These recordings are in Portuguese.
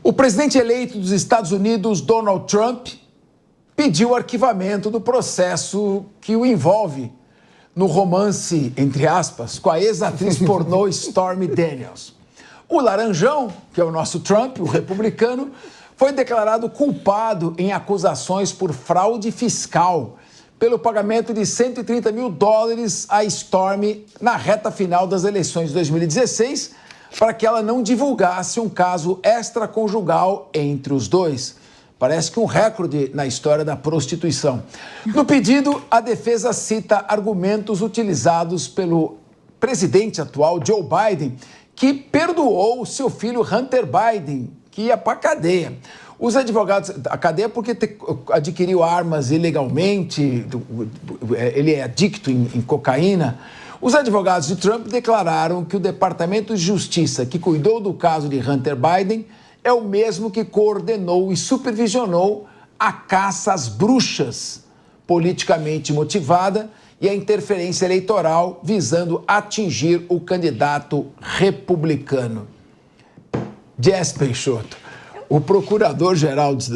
O presidente eleito dos Estados Unidos, Donald Trump, pediu o arquivamento do processo que o envolve no romance, entre aspas, com a ex-atriz pornô Stormy Daniels. O laranjão, que é o nosso Trump, o republicano, foi declarado culpado em acusações por fraude fiscal pelo pagamento de $130 mil à Stormy na reta final das eleições de 2016 para que ela não divulgasse um caso extraconjugal entre os dois. Parece que um recorde na história da prostituição. No pedido, a defesa cita argumentos utilizados pelo presidente atual, Joe Biden, que perdoou seu filho Hunter Biden, que ia para a cadeia. Os advogados... A cadeia porque adquiriu armas ilegalmente, ele é adicto em cocaína. Os advogados de Trump declararam que o Departamento de Justiça, que cuidou do caso de Hunter Biden, é o mesmo que coordenou e supervisionou a caça às bruxas politicamente motivada e a interferência eleitoral visando atingir o candidato republicano. Jess Peixoto, o procurador-geral dos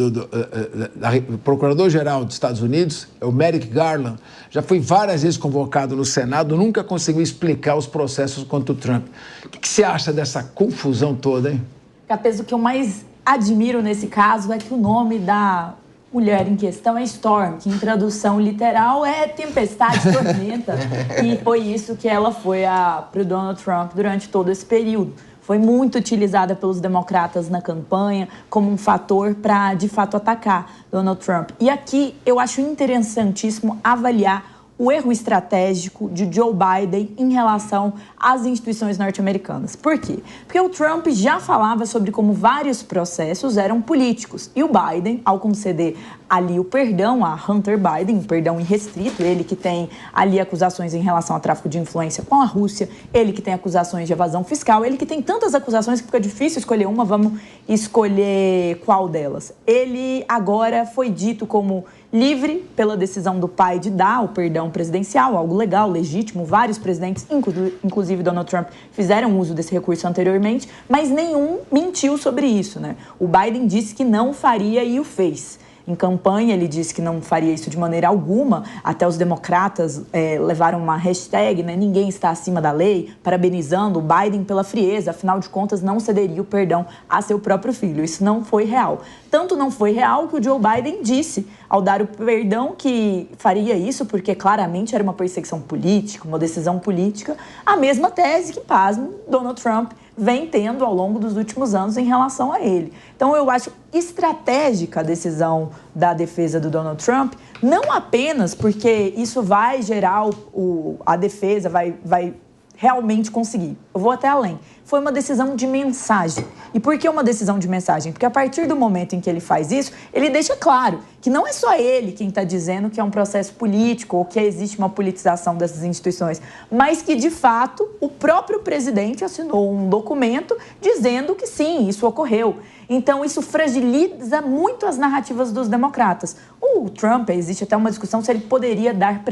Estados Unidos, o Merrick Garland, já foi várias vezes convocado no Senado, nunca conseguiu explicar os processos contra o Trump. O que você acha dessa confusão toda, hein? Capês, o que eu mais admiro nesse caso é que o nome da mulher em questão é Storm, que em tradução literal é tempestade, tormenta. E foi isso que ela foi para o Donald Trump durante todo esse período. Foi muito utilizada pelos democratas na campanha como um fator para, de fato, atacar Donald Trump. E aqui eu acho interessantíssimo avaliar o erro estratégico de Joe Biden em relação às instituições norte-americanas. Por quê? Porque o Trump já falava sobre como vários processos eram políticos. E o Biden, ao conceder ali o perdão a Hunter Biden, um perdão irrestrito, ele que tem ali acusações em relação ao tráfico de influência com a Rússia, ele que tem acusações de evasão fiscal, ele que tem tantas acusações que fica difícil escolher uma, vamos escolher qual delas. Ele agora foi dito como livre pela decisão do pai de dar o perdão presidencial, algo legal, legítimo. Vários presidentes, inclusive Donald Trump, fizeram uso desse recurso anteriormente, mas nenhum mentiu sobre isso, né? O Biden disse que não faria e o fez. Em campanha, ele disse que não faria isso de maneira alguma. Até os democratas levaram uma hashtag, né? Ninguém está acima da lei, parabenizando o Biden pela frieza. Afinal de contas, não cederia o perdão a seu próprio filho. Isso não foi real. Tanto não foi real que o Joe Biden disse, ao dar o perdão, que faria isso porque claramente era uma perseguição política, uma decisão política. A mesma tese que, pasmo, Donald Trump vem tendo ao longo dos últimos anos em relação a ele. Então, eu acho estratégica a decisão da defesa do Donald Trump, não apenas porque isso vai gerar a defesa, vai realmente conseguir. Eu vou até além. Foi uma decisão de mensagem. E por que uma decisão de mensagem? Porque a partir do momento em que ele faz isso, ele deixa claro que não é só ele quem está dizendo que é um processo político ou que existe uma politização dessas instituições, mas que, de fato, o próprio presidente assinou um documento dizendo que sim, isso ocorreu. Então, isso fragiliza muito as narrativas dos democratas. O Trump, existe até uma discussão se ele poderia dar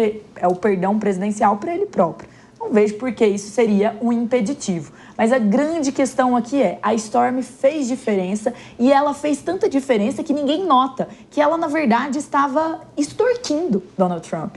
o perdão presidencial para ele próprio. Não vejo por que isso seria um impeditivo. Mas a grande questão aqui é, a Stormy fez diferença e ela fez tanta diferença que ninguém nota que ela, na verdade, estava extorquindo Donald Trump.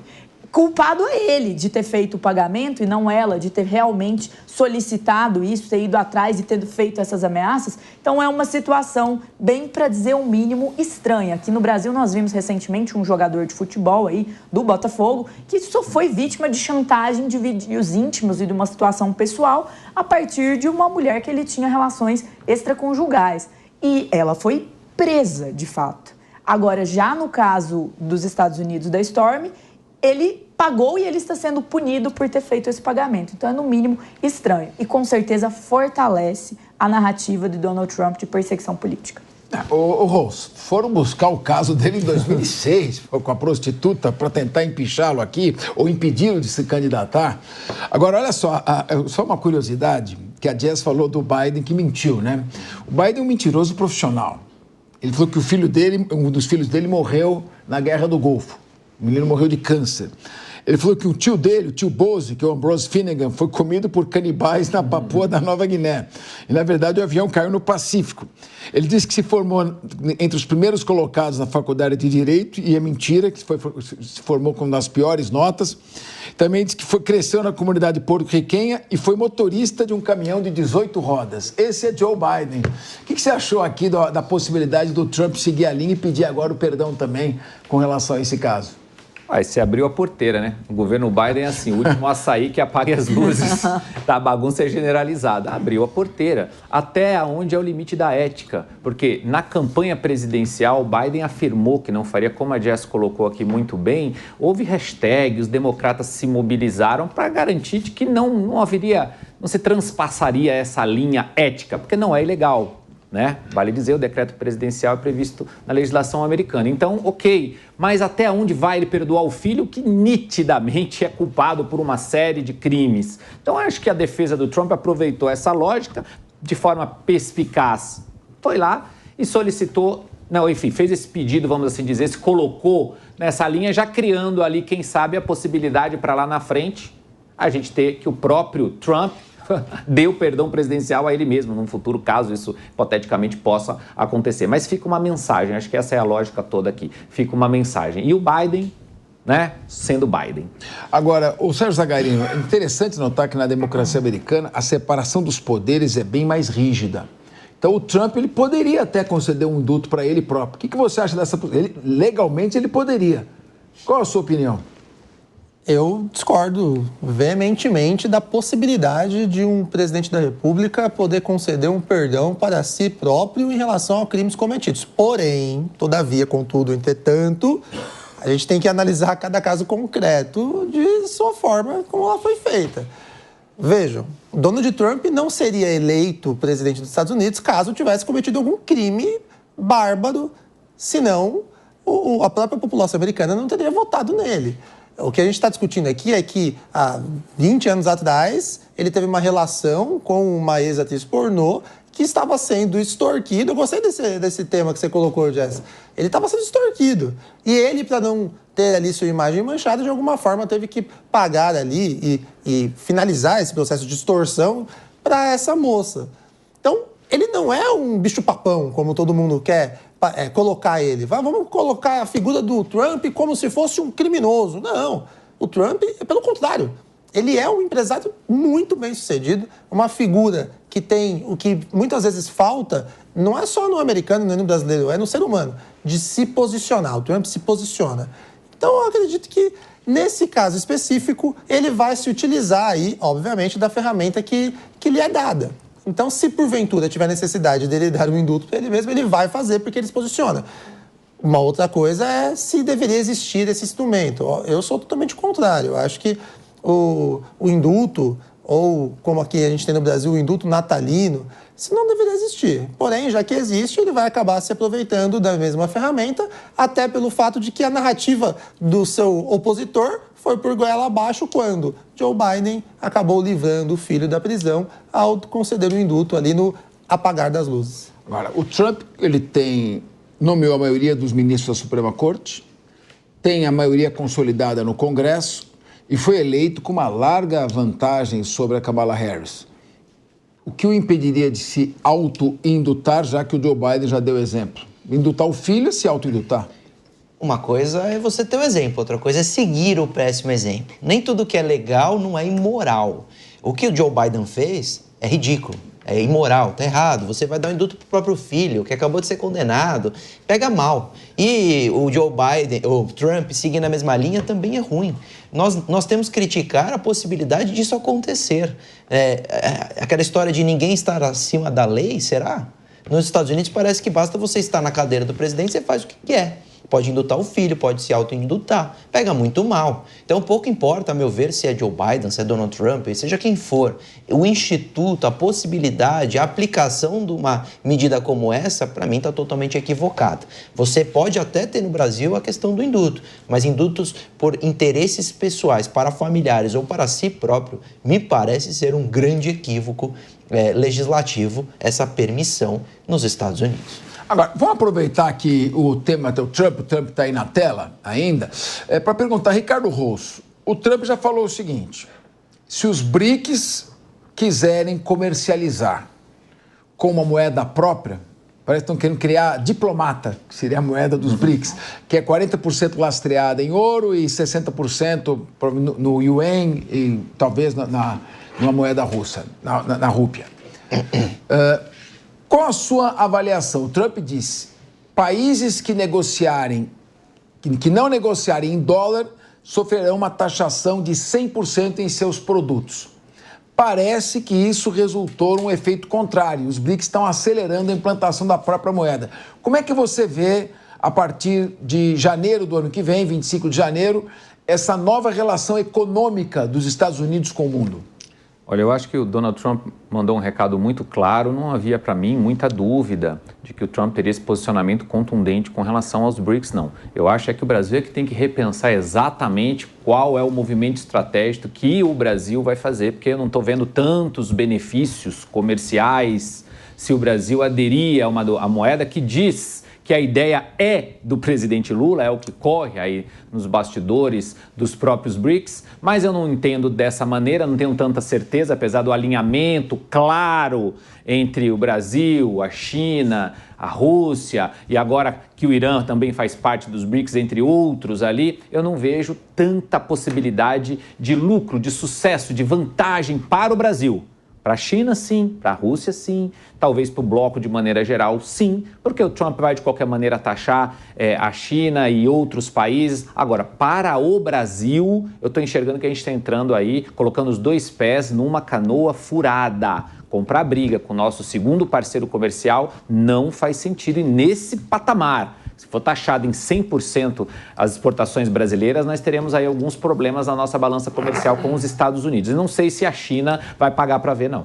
Culpado é ele de ter feito o pagamento e não ela, de ter realmente solicitado isso, ter ido atrás e ter feito essas ameaças. Então é uma situação, bem para dizer o mínimo, estranha. Aqui no Brasil nós vimos recentemente um jogador de futebol aí, do Botafogo, que só foi vítima de chantagem de vídeos íntimos e de uma situação pessoal a partir de uma mulher que ele tinha relações extraconjugais. E ela foi presa, de fato. Agora, já no caso dos Estados Unidos da Stormy, ele pagou e ele está sendo punido por ter feito esse pagamento. Então, é no mínimo estranho. E, com certeza, fortalece a narrativa de Donald Trump de perseguição política. Ô Rose, foram buscar o caso dele em 2006, com a prostituta, para tentar empichá-lo aqui, ou impedi-lo de se candidatar. Agora, olha só, só uma curiosidade, que a Jess falou do Biden que mentiu, né? O Biden é um mentiroso profissional. Ele falou que o filho dele, um dos filhos dele morreu na Guerra do Golfo. O menino morreu de câncer. Ele falou que o tio dele, o tio Bose, que é o Ambrose Finnegan, foi comido por canibais na Papua da Nova Guiné. E, na verdade, o avião caiu no Pacífico. Ele disse que se formou entre os primeiros colocados na faculdade de Direito, e é mentira, que se formou com uma das piores notas. Também disse que cresceu na comunidade porto-riquenha e foi motorista de um caminhão de 18 rodas. Esse é Joe Biden. O que você achou aqui da possibilidade do Trump seguir a linha e pedir agora o perdão também com relação a esse caso? Aí você abriu a porteira, né? O governo Biden é assim, o último a sair que apague as luzes. A bagunça é generalizada. Abriu a porteira. Até onde é o limite da ética? Porque na campanha presidencial, Biden afirmou que não faria, como a Jess colocou aqui muito bem, houve hashtag, os democratas se mobilizaram para garantir de que não se transpassaria essa linha ética, porque não é ilegal. Né? Vale dizer, o decreto presidencial é previsto na legislação americana. Então, ok, mas até onde vai ele perdoar o filho que nitidamente é culpado por uma série de crimes? Então, acho que a defesa do Trump aproveitou essa lógica de forma perspicaz. Foi lá e solicitou, fez esse pedido, vamos assim dizer, se colocou nessa linha, já criando ali, quem sabe, a possibilidade para lá na frente a gente ter que o próprio Trump deu perdão presidencial a ele mesmo, num futuro caso isso hipoteticamente possa acontecer. Mas fica uma mensagem, acho que essa é a lógica toda aqui, fica uma mensagem. E o Biden, né, sendo Biden. Agora, o Sérgio Zagarino, é interessante notar que na democracia americana a separação dos poderes é bem mais rígida. Então o Trump ele poderia até conceder um indulto para ele próprio. O que você acha dessa possibilidade? Legalmente ele poderia. Qual a sua opinião? Eu discordo veementemente da possibilidade de um presidente da República poder conceder um perdão para si próprio em relação a crimes cometidos. Porém, todavia, contudo, entretanto, a gente tem que analisar cada caso concreto de sua forma como ela foi feita. Vejam, Donald Trump não seria eleito presidente dos Estados Unidos caso tivesse cometido algum crime bárbaro, senão a própria população americana não teria votado nele. O que a gente está discutindo aqui é que, há 20 anos atrás, ele teve uma relação com uma ex-atriz pornô que estava sendo extorquido. Eu gostei desse tema que você colocou, Jess. Ele estava sendo extorquido. E ele, para não ter ali sua imagem manchada, de alguma forma teve que pagar ali e finalizar esse processo de extorsão para essa moça. Então, ele não é um bicho-papão, como todo mundo quer colocar ele. Vamos colocar a figura do Trump como se fosse um criminoso. Não, o Trump, pelo contrário, ele é um empresário muito bem-sucedido, uma figura que tem o que muitas vezes falta, não é só no americano nem no brasileiro, é no ser humano, de se posicionar. O Trump se posiciona. Então, eu acredito que, nesse caso específico, ele vai se utilizar aí, obviamente, da ferramenta que lhe é dada. Então, se porventura tiver necessidade dele dar um indulto para ele mesmo, ele vai fazer porque ele se posiciona. Uma outra coisa é se deveria existir esse instrumento. Eu sou totalmente contrário. Eu acho que o indulto, ou como aqui a gente tem no Brasil, o indulto natalino, isso não deveria existir. Porém, já que existe, ele vai acabar se aproveitando da mesma ferramenta, até pelo fato de que a narrativa do seu opositor foi por goela abaixo quando Joe Biden acabou livrando o filho da prisão ao conceder o indulto ali no apagar das luzes. Agora, o Trump, ele nomeou a maioria dos ministros da Suprema Corte, tem a maioria consolidada no Congresso e foi eleito com uma larga vantagem sobre a Kamala Harris. O que o impediria de se auto-indultar, já que o Joe Biden já deu exemplo? Indultar o filho é se auto-indultar. Uma coisa é você ter um exemplo, outra coisa é seguir o péssimo exemplo. Nem tudo que é legal não é imoral. O que o Joe Biden fez é ridículo, é imoral, tá errado. Você vai dar um indulto pro próprio filho, que acabou de ser condenado, pega mal. E o Joe Biden, o Trump, seguindo a mesma linha também é ruim. Nós temos que criticar a possibilidade disso acontecer. Aquela história de ninguém estar acima da lei, será? Nos Estados Unidos parece que basta você estar na cadeira do presidente e você faz o que quer. Pode indultar o filho, pode se auto-indultar. Pega muito mal. Então, pouco importa, a meu ver, se é Joe Biden, se é Donald Trump, seja quem for. O instituto, a possibilidade, a aplicação de uma medida como essa, para mim, está totalmente equivocada. Você pode até ter no Brasil a questão do indulto, mas indultos por interesses pessoais, para familiares ou para si próprio, me parece ser um grande equívoco legislativo, essa permissão nos Estados Unidos. Agora, vamos aproveitar que o tema do Trump está aí na tela ainda, para perguntar, Ricardo Rosso, o Trump já falou o seguinte: se os BRICS quiserem comercializar com uma moeda própria, parece que estão querendo criar diplomata, que seria a moeda dos BRICS, que é 40% lastreada em ouro e 60% no yuan e talvez numa moeda russa, na rúpia. Qual a sua avaliação? O Trump disse: países que não negociarem em dólar sofrerão uma taxação de 100% em seus produtos. Parece que isso resultou num efeito contrário. Os BRICS estão acelerando a implantação da própria moeda. Como é que você vê, a partir de janeiro do ano que vem, 25 de janeiro, essa nova relação econômica dos Estados Unidos com o mundo? Olha, eu acho que o Donald Trump mandou um recado muito claro, não havia para mim muita dúvida de que o Trump teria esse posicionamento contundente com relação aos BRICS, não. Eu acho que o Brasil é que tem que repensar exatamente qual é o movimento estratégico que o Brasil vai fazer, porque eu não estou vendo tantos benefícios comerciais se o Brasil aderir a moeda que diz que a ideia é do presidente Lula, é o que corre aí nos bastidores dos próprios BRICS, mas eu não entendo dessa maneira, não tenho tanta certeza, apesar do alinhamento claro entre o Brasil, a China, a Rússia e agora que o Irã também faz parte dos BRICS, entre outros ali, eu não vejo tanta possibilidade de lucro, de sucesso, de vantagem para o Brasil. Para a China, sim. Para a Rússia, sim. Talvez para o bloco de maneira geral, sim. Porque o Trump vai, de qualquer maneira, taxar a China e outros países. Agora, para o Brasil, eu estou enxergando que a gente está entrando aí, colocando os dois pés numa canoa furada. Comprar briga com o nosso segundo parceiro comercial não faz sentido. E nesse patamar, se for taxado em 100% as exportações brasileiras, nós teremos aí alguns problemas na nossa balança comercial com os Estados Unidos. E não sei se a China vai pagar para ver, não.